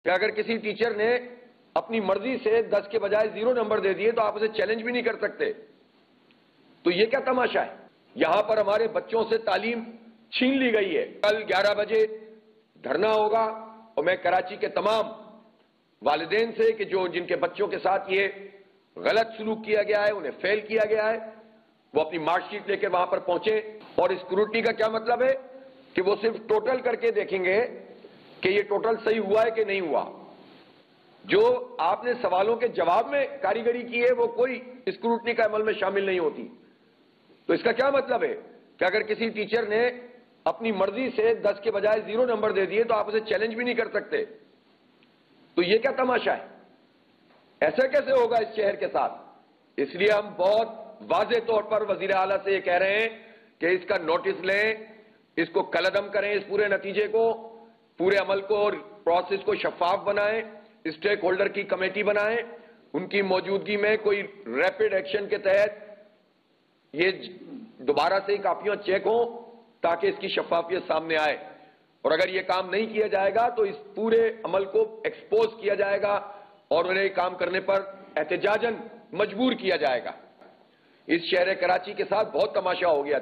کہ اگر کسی ٹیچر نے اپنی مرضی سے 10 کے بجائے 0 نمبر دے دیے تو آپ اسے چیلنج بھی نہیں کر سکتے. تو یہ کیا تماشا ہے؟ یہاں پر ہمارے بچوں سے تعلیم چھین لی گئی ہے. کل 11 بجے دھرنا ہوگا اور میں کراچی کے تمام والدین سے کہ جن کے بچوں کے ساتھ یہ غلط سلوک کیا گیا ہے، انہیں فیل کیا گیا ہے، وہ اپنی مارک شیٹ لے کے وہاں پر پہنچے. اور اسکروٹنی کا کیا مطلب ہے کہ وہ صرف ٹوٹل کر کے دیکھیں گے کہ یہ ٹوٹل صحیح ہوا ہے کہ نہیں ہوا. جو آپ نے سوالوں کے جواب میں کاریگری کی ہے وہ کوئی اسکروٹنی کا عمل میں شامل نہیں ہوتی. تو اس کا کیا مطلب ہے کہ اگر کسی ٹیچر نے اپنی مرضی سے 10 کے بجائے 0 نمبر دے دیے تو آپ اسے چیلنج بھی نہیں کر سکتے. تو یہ کیا تماشا ہے؟ ایسا کیسے ہوگا اس شہر کے ساتھ؟ اس لیے ہم بہت واضح طور پر وزیر اعلیٰ سے یہ کہہ رہے ہیں کہ اس کا نوٹس لیں، اس کو کالعدم کریں، اس پورے نتیجے کو، پورے عمل کو اور پروسیس کو شفاف بنائیں، اسٹیک ہولڈر کی کمیٹی بنائیں، ان کی موجودگی میں کوئی ریپڈ ایکشن کے تحت یہ دوبارہ سے کاپیاں چیک ہوں تاکہ اس کی شفافیت سامنے آئے. اور اگر یہ کام نہیں کیا جائے گا تو اس پورے عمل کو ایکسپوز کیا جائے گا اور انہیں کام کرنے پر احتجاجاً مجبور کیا جائے گا. اس شہر کراچی کے ساتھ بہت تماشا ہو گیا.